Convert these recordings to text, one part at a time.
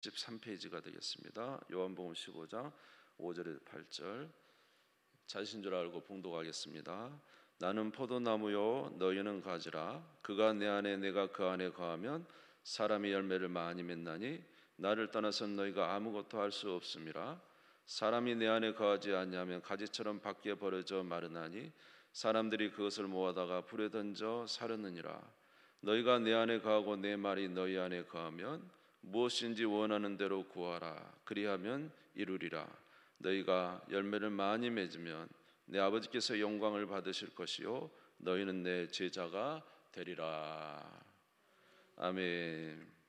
13페이지가 되겠습니다. 요한복음 15장 5절에서 8절. 자신 줄 알고 봉독하겠습니다. 나는 포도나무요 너희는 가지라. 그가 내 안에 내가 그 안에 거하면 사람이 열매를 많이 맺나니 나를 떠나선 너희가 아무것도 할 수 없음이라. 사람이 내 안에 거하지 아니하면 가지처럼 밖에 버려져 마르나니 사람들이 그것을 모아다가 불에 던져 사르느니라. 너희가 내 안에 거하고 내 말이 너희 안에 거하면 무엇인지 원하는 대로 구하라. 그리하면 이루리라. 너희가 열매를 많이 맺으면 내 아버지께서 영광을 받으실 것이요 너희는 내 제자가 되리라. 아멘.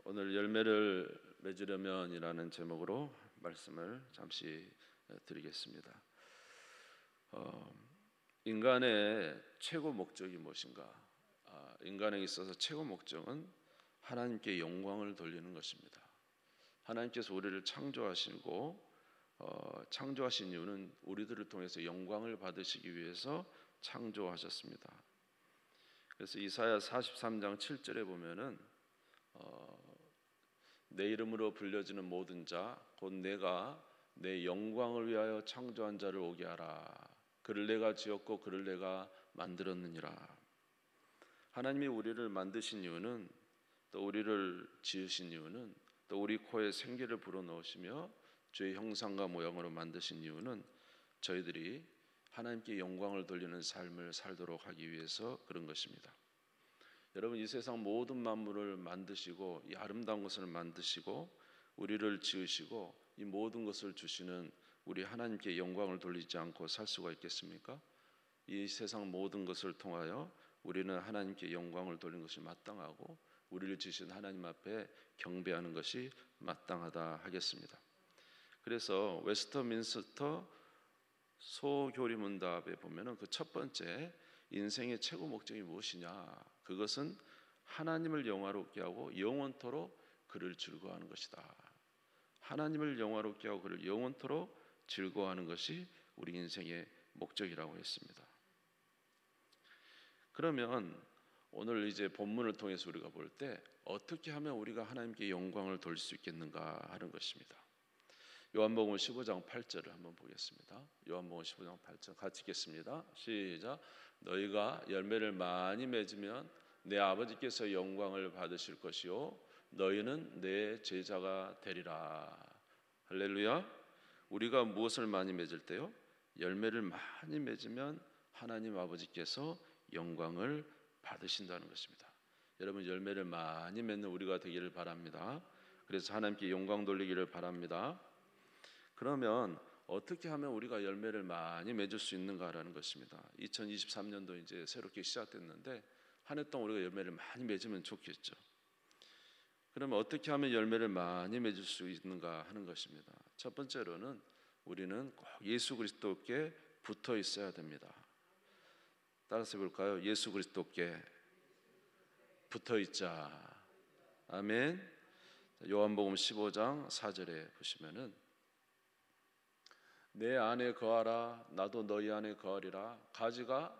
오늘 열매를 맺으려면이라는 제목으로 말씀을 잠시 드리겠습니다. 인간의 최고 목적이 무엇인가? 인간에 있어서 최고 목적은 하나님께 영광을 돌리는 것입니다. 하나님께서 우리를 창조하시고 창조하신 이유는 우리들을 통해서 영광을 받으시기 위해서 창조하셨습니다. 그래서 이사야 43장 7절에 보면은 내 이름으로 불려지는 모든 자 곧 내가 내 영광을 위하여 창조한 자를 오게 하라. 그를 내가 지었고 그를 내가 만들었느니라. 하나님이 우리를 만드신 이유는, 또 우리를 지으신 이유는, 또 우리 코에 생기를 불어넣으시며 주의 형상과 모양으로 만드신 이유는 저희들이 하나님께 영광을 돌리는 삶을 살도록 하기 위해서 그런 것입니다. 여러분, 이 세상 모든 만물을 만드시고 이 아름다운 것을 만드시고 우리를 지으시고 이 모든 것을 주시는 우리 하나님께 영광을 돌리지 않고 살 수가 있겠습니까? 이 세상 모든 것을 통하여 우리는 하나님께 영광을 돌리는 것이 마땅하고 우리를 지으신 하나님 앞에 경배하는 것이 마땅하다 하겠습니다. 그래서 웨스터민스터 소교리문답에 보면은 그 첫 번째 인생의 최고 목적이 무엇이냐? 그것은 하나님을 영화롭게 하고 영원토록 그를 즐거워하는 것이다. 하나님을 영화롭게 하고 그를 영원토록 즐거워하는 것이 우리 인생의 목적이라고 했습니다. 그러면 오늘 이제 본문을 통해서 우리가 볼 때 어떻게 하면 우리가 하나님께 영광을 돌릴 수 있겠는가 하는 것입니다. 요한복음 15장 8절을 한번 보겠습니다. 요한복음 15장 8절 같이 읽겠습니다. 시작. 너희가 열매를 많이 맺으면 내 아버지께서 영광을 받으실 것이요 너희는 내 제자가 되리라. 할렐루야. 우리가 무엇을 많이 맺을 때요? 열매를 많이 맺으면 하나님 아버지께서 영광을 받으신다는 것입니다. 여러분, 열매를 많이 맺는 우리가 되기를 바랍니다. 그래서 하나님께 영광 돌리기를 바랍니다. 그러면 어떻게 하면 우리가 열매를 많이 맺을 수 있는가라는 것입니다. 2023년도 이제 새롭게 시작됐는데 한 해 동안 우리가 열매를 많이 맺으면 좋겠죠. 그러면 어떻게 하면 열매를 많이 맺을 수 있는가 하는 것입니다. 첫 번째로는 우리는 꼭 예수 그리스도께 붙어 있어야 됩니다. 따라서 해볼까요? 예수 그리스도께 붙어 있자. 아멘. 요한복음 15장 4절에 보시면은 내 안에 거하라 나도 너희 안에 거하리라. 가지가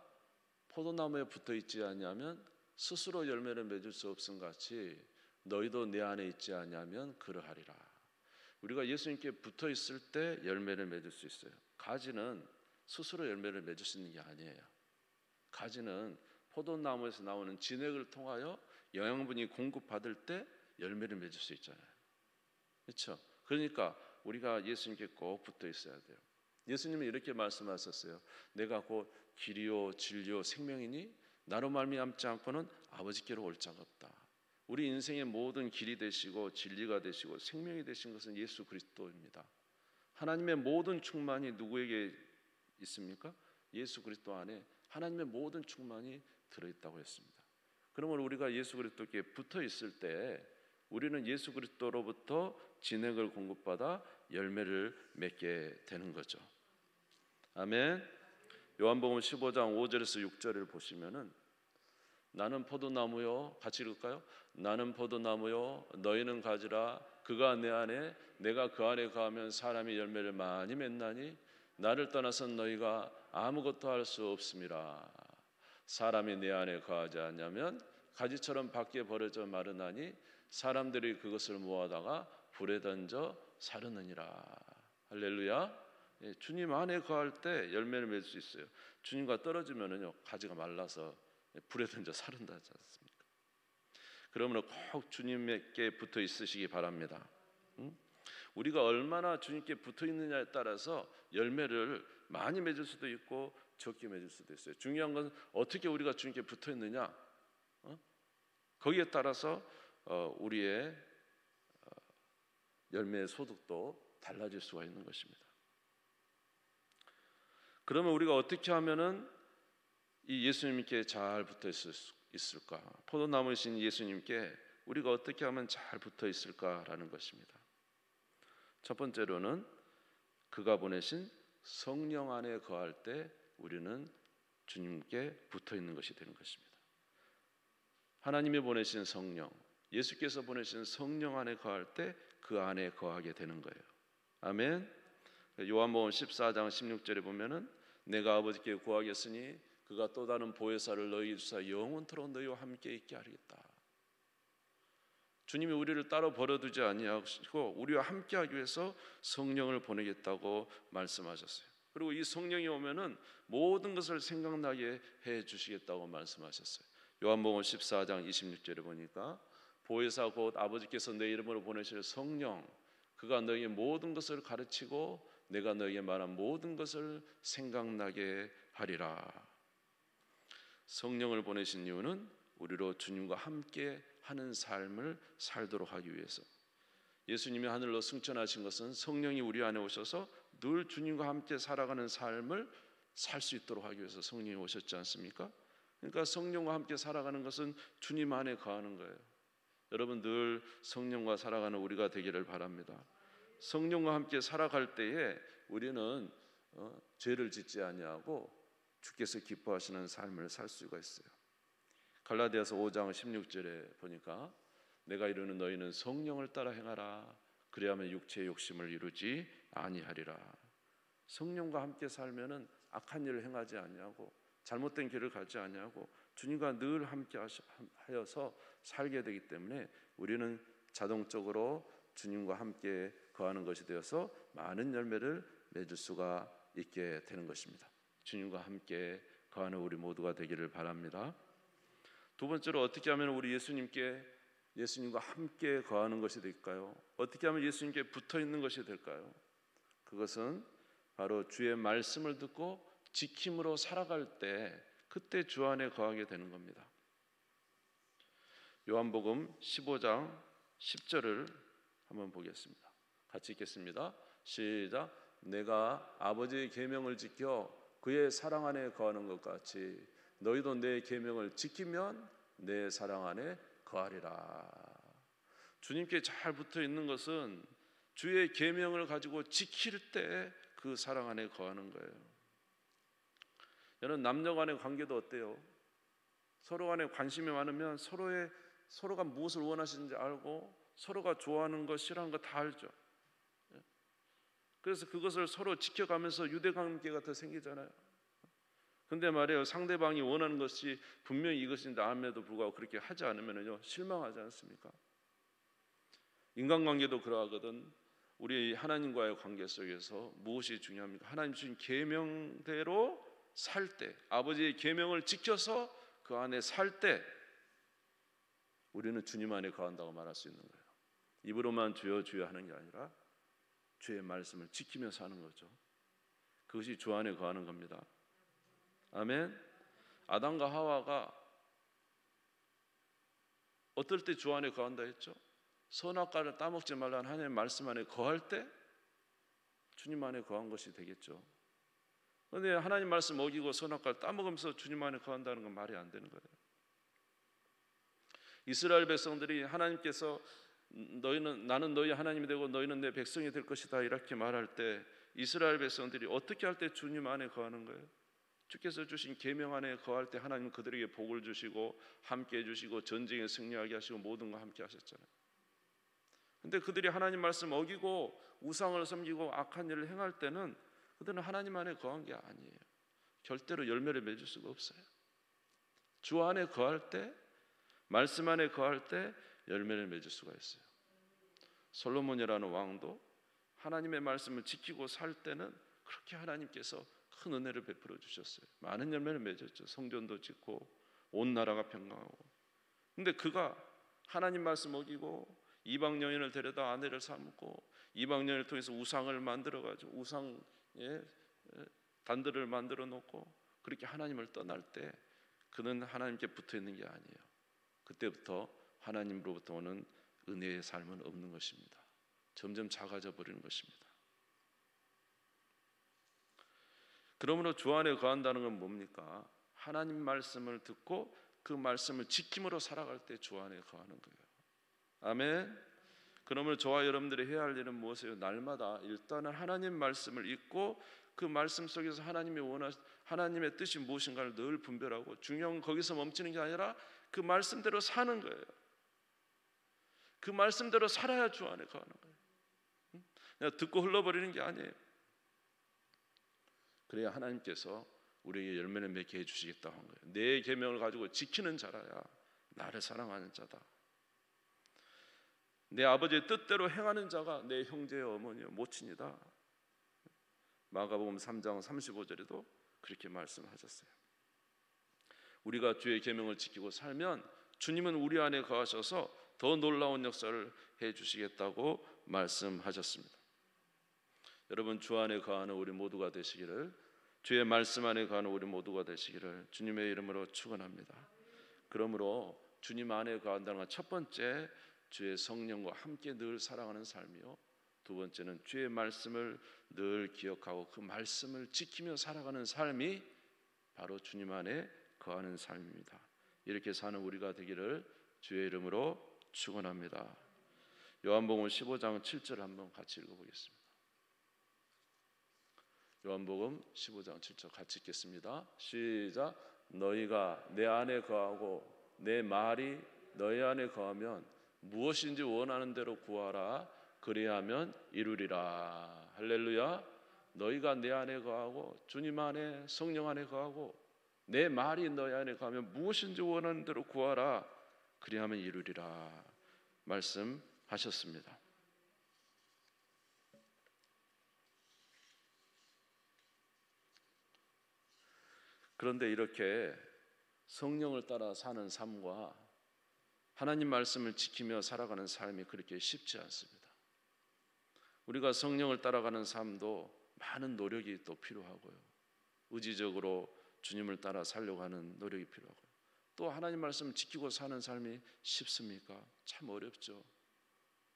포도나무에 붙어 있지 않냐면 스스로 열매를 맺을 수 없음 같이 너희도 내 안에 있지 않냐면 그러하리라. 우리가 예수님께 붙어 있을 때 열매를 맺을 수 있어요. 가지는 스스로 열매를 맺을 수 있는 게 아니에요. 가지는 포도나무에서 나오는 진액을 통하여 영양분이 공급받을 때 열매를 맺을 수 있잖아요. 그렇죠? 그러니까 우리가 예수님께 꼭 붙어 있어야 돼요. 예수님은 이렇게 말씀하셨어요. 내가 곧 길이요 진리요 생명이니 나로 말미암지 않고는 아버지께로 올 자가 없다. 우리 인생의 모든 길이 되시고 진리가 되시고 생명이 되신 것은 예수 그리스도입니다. 하나님의 모든 충만이 누구에게 있습니까? 예수 그리스도 안에 하나님의 모든 충만이 들어있다고 했습니다. 그러면 우리가 예수 그리스도께 붙어 있을 때 우리는 예수 그리스도로부터 진액을 공급받아 열매를 맺게 되는 거죠. 아멘. 요한복음 15장 5절에서 6절을 보시면은 나는 포도나무요, 같이 읽을까요? 나는 포도나무요 너희는 가지라. 그가 내 안에 내가 그 안에 거하면 사람이 열매를 많이 맺나니 나를 떠나선 너희가 아무것도 할 수 없음이라. 사람이 내 안에 거하지 않냐면 가지처럼 밖에 버려져 마르나니 사람들이 그것을 모아다가 불에 던져 사르느니라. 할렐루야. 예, 주님 안에 거할 때 열매를 맺을 수 있어요. 주님과 떨어지면은요 가지가 말라서 불에 던져 사른다 하지 않습니까? 그러므로 꼭 주님께 붙어 있으시기 바랍니다. 우리가 얼마나 주님께 붙어 있느냐에 따라서 열매를 많이 맺을 수도 있고 적게 맺을 수도 있어요. 중요한 건 어떻게 우리가 주님께 붙어 있느냐, 거기에 따라서 우리의 열매의 소득도 달라질 수가 있는 것입니다. 그러면 우리가 어떻게 하면은 이 예수님께 잘 붙어 있을까? 포도나무이신 예수님께 우리가 어떻게 하면 잘 붙어 있을까라는 것입니다. 첫 번째로는 그가 보내신 성령 안에 거할 때 우리는 주님께 붙어 있는 것이 되는 것입니다. 하나님이 보내신 성령, 예수께서 보내신 성령 안에 거할 때 그 안에 거하게 되는 거예요. 아멘. 요한복음 14장 16절에 보면은 내가 아버지께 구하겠으니 그가 또 다른 보혜사를 너희 주사 영원토록 너희와 함께 있게 하리겠다. 주님이 우리를 따로 버려두지 아니하시고 우리와 함께하기 위해서 성령을 보내겠다고 말씀하셨어요. 그리고 이 성령이 오면은 모든 것을 생각나게 해 주시겠다고 말씀하셨어요. 요한복음 14장 26절에 보니까 보혜사 곧 아버지께서 내 이름으로 보내실 성령, 그가 너희의 모든 것을 가르치고 내가 너희에게 말한 모든 것을 생각나게 하리라. 성령을 보내신 이유는 우리로 주님과 함께 하는 삶을 살도록 하기 위해서. 예수님이 하늘로 승천하신 것은 성령이 우리 안에 오셔서 늘 주님과 함께 살아가는 삶을 살 수 있도록 하기 위해서 성령이 오셨지 않습니까? 그러니까 성령과 함께 살아가는 것은 주님 안에 거하는 거예요. 여러분 늘 성령과 살아가는 우리가 되기를 바랍니다. 성령과 함께 살아갈 때에 우리는 죄를 짓지 아니하고 주께서 기뻐하시는 삶을 살 수가 있어요. 갈라디아서 5장 16절에 보니까 내가 이르는 너희는 성령을 따라 행하라. 그리하면 육체의 욕심을 이루지 아니하리라. 성령과 함께 살면은 악한 일을 행하지 아니하고 잘못된 길을 가지 아니하고 주님과 늘 함께 하여서 살게 되기 때문에 우리는 자동적으로 주님과 함께 거하는 것이 되어서 많은 열매를 맺을 수가 있게 되는 것입니다. 주님과 함께 거하는 우리 모두가 되기를 바랍니다. 두 번째로 어떻게 하면 우리 예수님과 함께 거하는 것이 될까요? 어떻게 하면 예수님께 붙어 있는 것이 될까요? 그것은 바로 주의 말씀을 듣고 지킴으로 살아갈 때 그때 주 안에 거하게 되는 겁니다. 요한복음 15장 10절을 한번 보겠습니다. 같이 읽겠습니다. 시작. 내가 아버지의 계명을 지켜 그의 사랑 안에 거하는 것 같이 너희도 내 계명을 지키면 내 사랑 안에 거하리라. 주님께 잘 붙어 있는 것은 주의 계명을 가지고 지킬 때 그 사랑 안에 거하는 거예요. 여러분 남녀 간의 관계도 어때요? 서로 간에 관심이 많으면 서로가 무엇을 원하시는지 알고 서로가 좋아하는 것 싫어하는 거 다 알죠. 그래서 그것을 서로 지켜가면서 유대관계가 더 생기잖아요. 근데 말이에요, 상대방이 원하는 것이 분명히 이것인데 암에도 불구하고 그렇게 하지 않으면요 실망하지 않습니까? 인간관계도 그러하거든. 우리 하나님과의 관계 속에서 무엇이 중요합니까? 하나님 주신 계명대로 살 때, 아버지의 계명을 지켜서 그 안에 살 때 우리는 주님 안에 거한다고 말할 수 있는 거예요. 입으로만 주여 주여 하는 게 아니라 주의 말씀을 지키며 사는 거죠. 그것이 주 안에 거하는 겁니다. 아멘. 아담과 하와가 어떨 때 주 안에 거한다 했죠? 선악과를 따먹지 말라는 하나님의 말씀 안에 거할 때 주님 안에 거한 것이 되겠죠. 그런데 하나님 말씀 어기고 선악과를 따먹으면서 주님 안에 거한다는 건 말이 안 되는 거예요. 이스라엘 백성들이 하나님께서 나는 너희 하나님이 되고 너희는 내 백성이 될 것이다 이렇게 말할 때 이스라엘 백성들이 어떻게 할 때 주님 안에 거하는 거예요? 주께서 주신 계명 안에 거할 때 하나님은 그들에게 복을 주시고 함께 해주시고 전쟁에 승리하게 하시고 모든 거 함께 하셨잖아요. 근데 그들이 하나님 말씀 어기고 우상을 섬기고 악한 일을 행할 때는 그들은 하나님 안에 거한 게 아니에요. 절대로 열매를 맺을 수가 없어요. 주 안에 거할 때 말씀 안에 거할 때 열매를 맺을 수가 있어요. 솔로몬이라는 왕도 하나님의 말씀을 지키고 살 때는 그렇게 하나님께서 큰 은혜를 베풀어 주셨어요. 많은 열매를 맺었죠. 성전도 짓고 온 나라가 평강하고. 근데 그가 하나님 말씀 어기고 이방 여인을 데려다 아내를 삼고 이방 여인을 통해서 우상을 만들어 가지고 우상의 단들을 만들어 놓고 그렇게 하나님을 떠날 때 그는 하나님께 붙어 있는 게 아니에요. 그때부터 하나님으로부터 오는 은혜의 삶은 없는 것입니다. 점점 작아져 버리는 것입니다. 그러므로 주 안에 거한다는 건 뭡니까? 하나님 말씀을 듣고 그 말씀을 지킴으로 살아갈 때 주 안에 거하는 거예요. 아멘. 그러므로 저와 여러분들이 해야 할 일은 무엇이에요? 날마다 일단은 하나님 말씀을 읽고 그 말씀 속에서 하나님의 뜻이 무엇인가를 늘 분별하고, 중요한 건 거기서 멈추는 게 아니라 그 말씀대로 사는 거예요. 그 말씀대로 살아야 주 안에 거하는 거예요. 그냥 듣고 흘러버리는 게 아니에요. 그래야 하나님께서 우리에게 열매를 맺게 해주시겠다고 한 거예요. 내 계명을 가지고 지키는 자라야 나를 사랑하는 자다. 내 아버지의 뜻대로 행하는 자가 내 형제여 어머니여 모친이다. 마가복음 3장 35절에도 그렇게 말씀하셨어요. 우리가 주의 계명을 지키고 살면 주님은 우리 안에 거하셔서 더 놀라운 역사를 해주시겠다고 말씀하셨습니다. 여러분, 주 안에 거하는 우리 모두가 되시기를, 주의 말씀 안에 거하는 우리 모두가 되시기를 주님의 이름으로 축원합니다. 그러므로 주님 안에 거한다는 건 첫 번째, 주의 성령과 함께 늘 살아가는 삶이요, 두 번째는 주의 말씀을 늘 기억하고 그 말씀을 지키며 살아가는 삶이 바로 주님 안에 거하는 삶입니다. 이렇게 사는 우리가 되기를 주의 이름으로 축원합니다. 요한복음 15장 7절 한번 같이 읽어보겠습니다. 요한복음 15장 7절 같이 읽겠습니다. 시작. 너희가 내 안에 거하고 내 말이 너희 안에 거하면 무엇인지 원하는 대로 구하라. 그리하면 이루리라. 할렐루야. 너희가 내 안에 거하고 주님 안에 성령 안에 거하고 내 말이 너희 안에 거하면 무엇인지 원하는 대로 구하라. 그리하면 이루리라 말씀하셨습니다. 그런데 이렇게 성령을 따라 사는 삶과 하나님 말씀을 지키며 살아가는 삶이 그렇게 쉽지 않습니다. 우리가 성령을 따라가는 삶도 많은 노력이 또 필요하고요, 의지적으로 주님을 따라 살려고 하는 노력이 필요하고요, 또 하나님 말씀을 지키고 사는 삶이 쉽습니까? 참 어렵죠.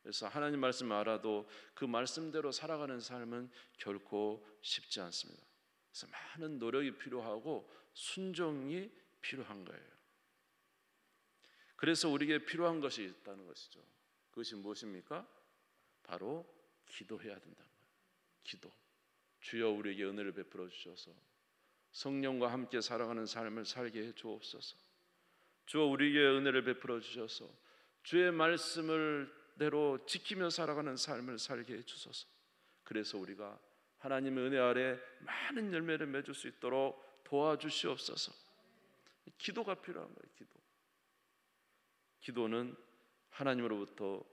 그래서 하나님 말씀을 알아도 그 말씀대로 살아가는 삶은 결코 쉽지 않습니다. 그래서 많은 노력이 필요하고 순종이 필요한 거예요. 그래서 우리에게 필요한 것이 있다는 것이죠. 그것이 무엇입니까? 바로 기도해야 된다는 거예요. 기도. 주여 우리에게 은혜를 베풀어 주셔서 성령과 함께 살아가는 삶을 살게 해 주옵소서. 주여 우리에게 은혜를 베풀어 주셔서 주의 말씀을 대로 지키며 살아가는 삶을 살게 해 주소서. 그래서 우리가 하나님의 은혜 아래 많은 열매를 맺을 수 있도록 도와주시옵소서. 기도가 필요한 거예요. 기도는 하나님으로부터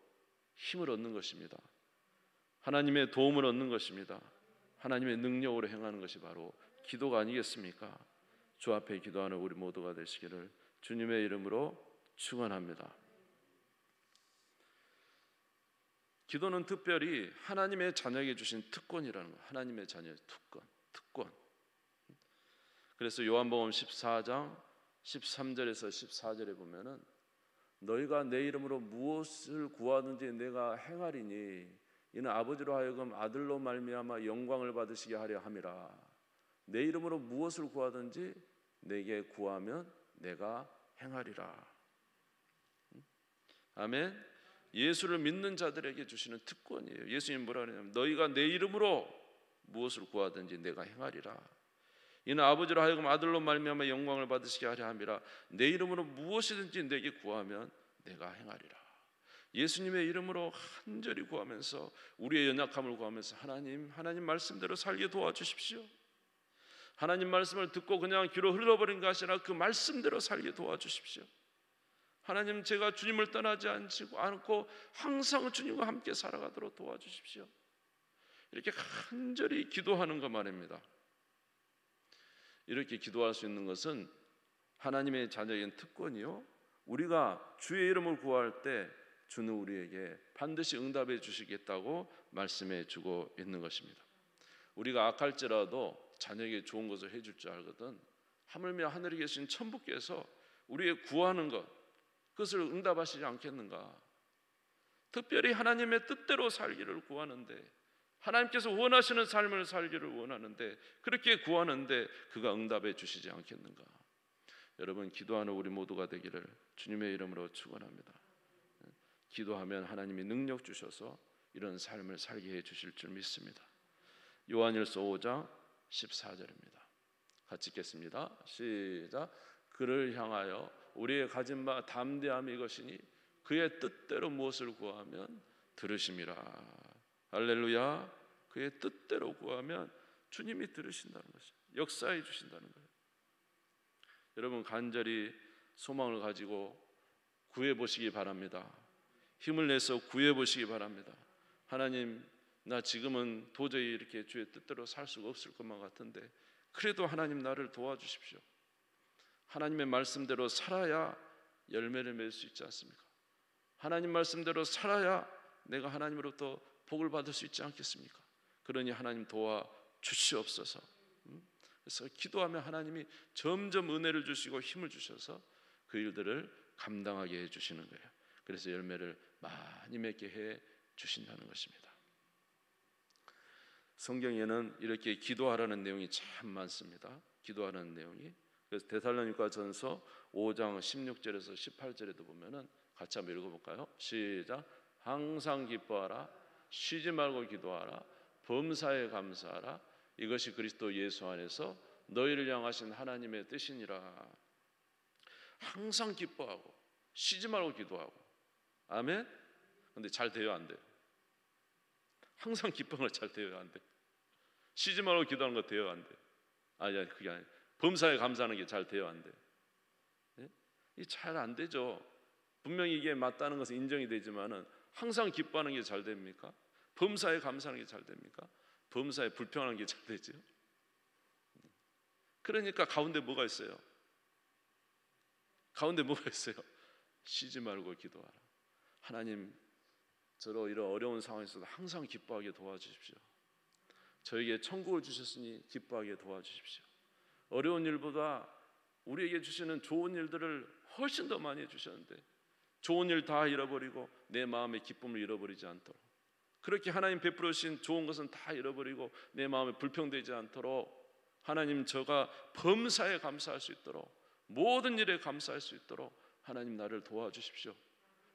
힘을 얻는 것입니다. 하나님의 도움을 얻는 것입니다. 하나님의 능력으로 행하는 것이 바로 기도가 아니겠습니까? 주 앞에 기도하는 우리 모두가 되시기를 주님의 이름으로 축원합니다. 기도는 특별히 하나님의 자녀에게 주신 특권이라는 거예요. 하나님의 자녀의 특권. 그래서 요한복음 14장 13절에서 14절에 보면은 너희가 내 이름으로 무엇을 구하든지 내가 행하리니 이는 아버지로 하여금 아들로 말미암아 영광을 받으시게 하려 함이라. 내 이름으로 무엇을 구하든지 내게 구하면 내가 행하리라. 아멘. 예수를 믿는 자들에게 주시는 특권이에요. 예수님 뭐라 그러냐면 너희가 내 이름으로 무엇을 구하든지 내가 행하리라. 이는 아버지로 하여금 아들로 말미암아 영광을 받으시게 하려 함이라. 내 이름으로 무엇이든지 내게 구하면 내가 행하리라. 예수님의 이름으로 간절히 구하면서 우리의 연약함을 구하면서 하나님 말씀대로 살게 도와주십시오. 하나님 말씀을 듣고 그냥 귀로 흘러버린 것이 아니라 그 말씀대로 살게 도와주십시오. 하나님, 제가 주님을 떠나지 않고 항상 주님과 함께 살아가도록 도와주십시오. 이렇게 간절히 기도하는 것 말입니다. 이렇게 기도할 수 있는 것은 하나님의 자녀인 특권이요, 우리가 주의 이름을 구할 때 주는 우리에게 반드시 응답해 주시겠다고 말씀해 주고 있는 것입니다. 우리가 악할지라도 자녀에게 좋은 것을 해줄 줄 알거든 하물며 하늘에 계신 천부께서 우리의 구하는 것, 그것을 응답하시지 않겠는가? 특별히 하나님의 뜻대로 살기를 구하는데, 하나님께서 원하시는 삶을 살기를 원하는데, 그렇게 구하는데 그가 응답해 주시지 않겠는가? 여러분, 기도하는 우리 모두가 되기를 주님의 이름으로 축원합니다. 기도하면 하나님이 능력 주셔서 이런 삶을 살게 해 주실 줄 믿습니다. 요한일서 5장 14절입니다. 같이 읽겠습니다. 시작. 그를 향하여 우리의 가진 바 담대함이 이것이니 그의 뜻대로 무엇을 구하면 들으심이라. 할렐루야. 그의 뜻대로 구하면 주님이 들으신다는 것이죠. 역사해 주신다는 거예요. 여러분, 간절히 소망을 가지고 구해 보시기 바랍니다. 힘을 내서 구해 보시기 바랍니다. 하나님, 나 지금은 도저히 이렇게 주의 뜻대로 살 수가 없을 것만 같은데 그래도 하나님 나를 도와주십시오. 하나님의 말씀대로 살아야 열매를 맺을 수 있지 않습니까? 하나님 말씀대로 살아야 내가 하나님으로부터 복을 받을 수 있지 않겠습니까? 그러니 하나님 도와주시옵소서. 그래서 기도하면 하나님이 점점 은혜를 주시고 힘을 주셔서 그 일들을 감당하게 해주시는 거예요. 그래서 열매를 많이 맺게 해 주신다는 것입니다. 성경에는 이렇게 기도하라는 내용이 참 많습니다. 기도하라는 내용이. 그래서 데살로니가전서 5장 16절에서 18절에도 보면은 같이 한번 읽어볼까요? 시작. 항상 기뻐하라, 쉬지 말고 기도하라, 범사에 감사하라. 이것이 그리스도 예수 안에서 너희를 향하신 하나님의 뜻이니라. 항상 기뻐하고 쉬지 말고 기도하고. 아멘. 근데 잘 돼요, 안 돼요? 항상 기뻐하는 거 잘 돼요, 안 돼? 쉬지 말고 기도하는 거 돼요, 안 돼? 아니, 그게 아니에요. 범사에 감사하는 게 잘 돼요, 안 돼? 네? 이게 잘 안 되죠. 분명히 이게 맞다는 것은 인정이 되지만은 항상 기뻐하는 게 잘 됩니까? 범사에 감사하는 게 잘 됩니까? 범사에 불평하는 게 잘 되죠. 그러니까 가운데 뭐가 있어요? 가운데 뭐가 있어요? 쉬지 말고 기도하라. 하나님, 저로 이런 어려운 상황에서도 항상 기뻐하게 도와주십시오. 저에게 천국을 주셨으니 기뻐하게 도와주십시오. 어려운 일보다 우리에게 주시는 좋은 일들을 훨씬 더 많이 해주셨는데 좋은 일 다 잃어버리고 내 마음의 기쁨을 잃어버리지 않도록, 그렇게 하나님 베풀어 주신 좋은 것은 다 잃어버리고 내 마음에 불평되지 않도록 하나님, 저가 범사에 감사할 수 있도록, 모든 일에 감사할 수 있도록 하나님 나를 도와주십시오.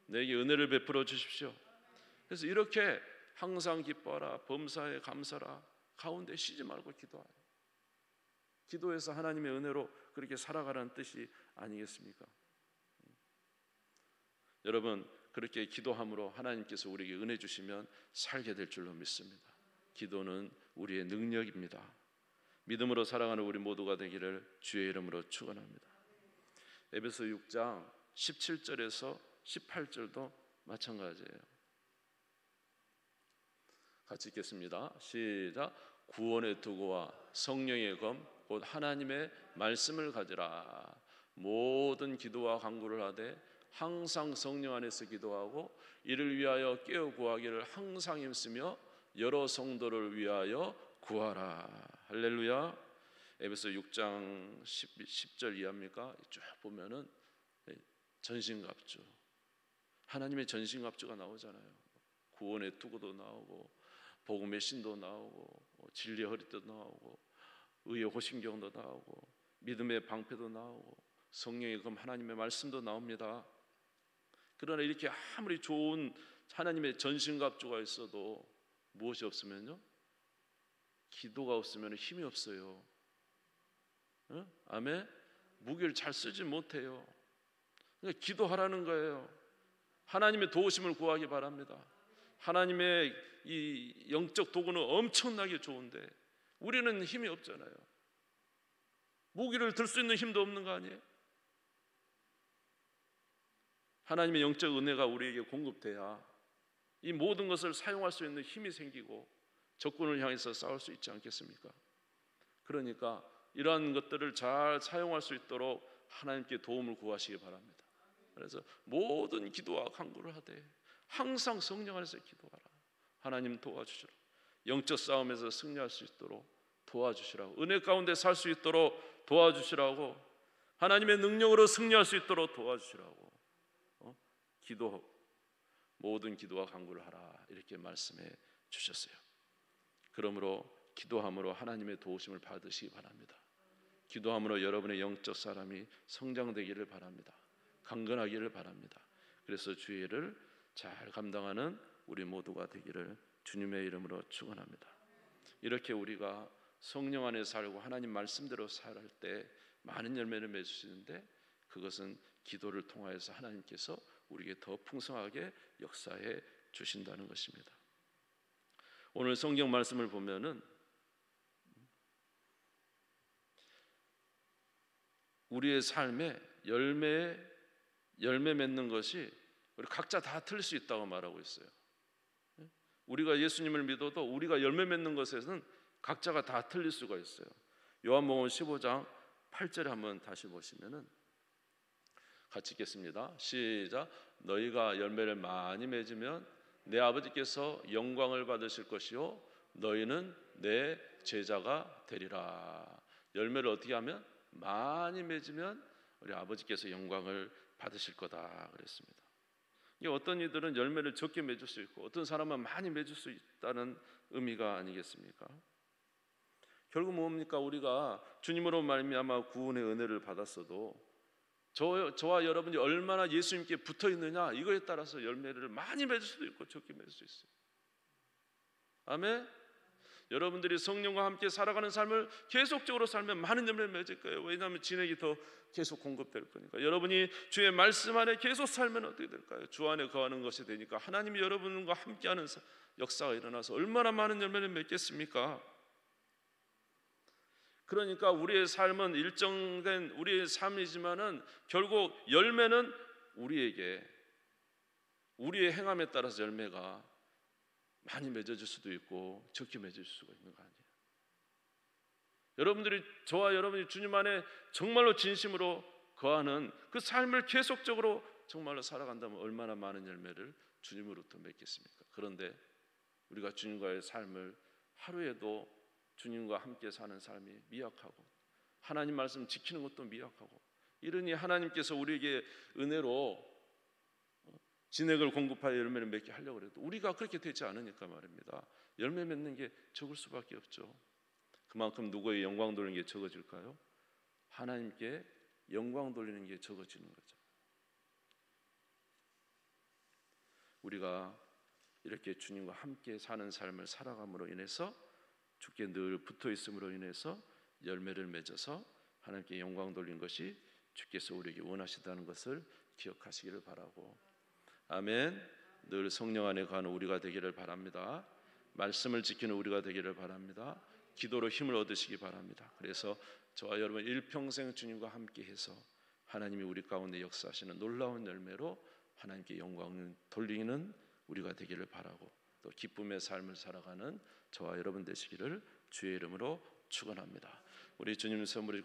내게 은혜를 베풀어 주십시오. 그래서 이렇게 항상 기뻐하라, 범사에 감사라 가운데 쉬지 말고 기도하라. 기도해서 하나님의 은혜로 그렇게 살아가라는 뜻이 아니겠습니까? 여러분, 그렇게 기도함으로 하나님께서 우리에게 은혜 주시면 살게 될 줄로 믿습니다. 기도는 우리의 능력입니다. 믿음으로 살아가는 우리 모두가 되기를 주의 이름으로 축원합니다. 에베소 6장 17절에서 18절도 마찬가지예요. 같이 읽겠습니다. 시작. 구원의 투구와 성령의 검 곧 하나님의 말씀을 가지라. 모든 기도와 간구를 하되 항상 성령 안에서 기도하고 이를 위하여 깨어 구하기를 항상 힘쓰며 여러 성도를 위하여 구하라. 할렐루야. 에베소 6장 10절 이해합니까? 쭉 보면은 전신갑주, 하나님의 전신갑주가 나오잖아요. 구원의 투구도 나오고 복음의 신도 나오고 진리의 허리도 나오고 의의 호신경도 나오고 믿음의 방패도 나오고 성령의 검 하나님의 말씀도 나옵니다. 그러나 이렇게 아무리 좋은 하나님의 전신갑주가 있어도 무엇이 없으면요? 기도가 없으면 힘이 없어요. 응? 아멘? 무기를 잘 쓰지 못해요. 그러니까 기도하라는 거예요. 하나님의 도우심을 구하기 바랍니다. 하나님의 이 영적 도구는 엄청나게 좋은데 우리는 힘이 없잖아요. 무기를 들 수 있는 힘도 없는 거 아니에요? 하나님의 영적 은혜가 우리에게 공급돼야 이 모든 것을 사용할 수 있는 힘이 생기고 적군을 향해서 싸울 수 있지 않겠습니까? 그러니까 이러한 것들을 잘 사용할 수 있도록 하나님께 도움을 구하시기 바랍니다. 그래서 모든 기도와 간구를 하되 항상 성령 안에서 기도하라. 하나님 도와주시라. 영적 싸움에서 승리할 수 있도록 도와주시라고, 은혜 가운데 살 수 있도록 도와주시라고, 하나님의 능력으로 승리할 수 있도록 도와주시라고 모든 기도와 간구를 하라, 이렇게 말씀해 주셨어요. 그러므로 기도함으로 하나님의 도우심을 받으시기 바랍니다. 기도함으로 여러분의 영적 사람이 성장되기를 바랍니다. 강건하기를 바랍니다. 그래서 주의 일을 잘 감당하는 우리 모두가 되기를 주님의 이름으로 축원합니다. 이렇게 우리가 성령 안에 살고 하나님 말씀대로 살할 때 많은 열매를 맺을 수 있는데, 그것은 기도를 통하여서 하나님께서 우리에게 더 풍성하게 역사해 주신다는 것입니다. 오늘 성경 말씀을 보면은 우리의 삶에 열매 맺는 것이 우리 각자 다 틀릴 수 있다고 말하고 있어요. 우리가 예수님을 믿어도 우리가 열매 맺는 것에서는 각자가 다 틀릴 수가 있어요. 요한복음 15장 8절에 한번 다시 보시면은 같이 읽겠습니다. 시작. 너희가 열매를 많이 맺으면 내 아버지께서 영광을 받으실 것이요 너희는 내 제자가 되리라. 열매를 어떻게 하면? 많이 맺으면 우리 아버지께서 영광을 받으실 거다 그랬습니다. 어떤 이들은 열매를 적게 맺을 수 있고 어떤 사람은 많이 맺을 수 있다는 의미가 아니겠습니까? 결국 뭡니까? 우리가 주님으로 말미암아 구원의 은혜를 받았어도 저와 여러분이 얼마나 예수님께 붙어 있느냐, 이거에 따라서 열매를 많이 맺을 수도 있고 적게 맺을 수 있어요. 아멘. 여러분들이 성령과 함께 살아가는 삶을 계속적으로 살면 많은 열매를 맺을 거예요. 왜냐하면 진액이 더 계속 공급될 거니까. 여러분이 주의 말씀 안에 계속 살면 어떻게 될까요? 주 안에 거하는 것이 되니까 하나님이 여러분과 함께하는 역사가 일어나서 얼마나 많은 열매를 맺겠습니까? 그러니까 우리의 삶은 일정된 우리의 삶이지만은 결국 열매는 우리에게 우리의 행함에 따라서 열매가 많이 맺어질 수도 있고 적게 맺어질 수가 있는 거 아니에요. 여러분들이 저와 여러분이 주님 안에 정말로 진심으로 거하는 그 삶을 계속적으로 정말로 살아간다면 얼마나 많은 열매를 주님으로부터 맺겠습니까? 그런데 우리가 주님과의 삶을 하루에도 주님과 함께 사는 삶이 미약하고 하나님 말씀 지키는 것도 미약하고 이러니 하나님께서 우리에게 은혜로 진액을 공급하여 열매를 맺게 하려고 해도 우리가 그렇게 되지 않으니까 말입니다. 열매 맺는 게 적을 수밖에 없죠. 그만큼 누구의 영광 돌리는 게 적어질까요? 하나님께 영광 돌리는 게 적어지는 거죠. 우리가 이렇게 주님과 함께 사는 삶을 살아감으로 인해서 주께 늘 붙어 있음으로 인해서 열매를 맺어서 하나님께 영광 돌린 것이 주께서 우리에게 원하시다는 것을 기억하시기를 바라고, 아멘. 늘 성령 안에 가는 우리가 되기를 바랍니다. 말씀을 지키는 우리가 되기를 바랍니다. 기도로 힘을 얻으시기 바랍니다. 그래서 저와 여러분 일평생 주님과 함께해서 하나님이 우리 가운데 역사하시는 놀라운 열매로 하나님께 영광을 돌리는 우리가 되기를 바라고, 또 기쁨의 삶을 살아가는 저와 여러분 되시기를 주의 이름으로 축원합니다. 우리 주님 선물이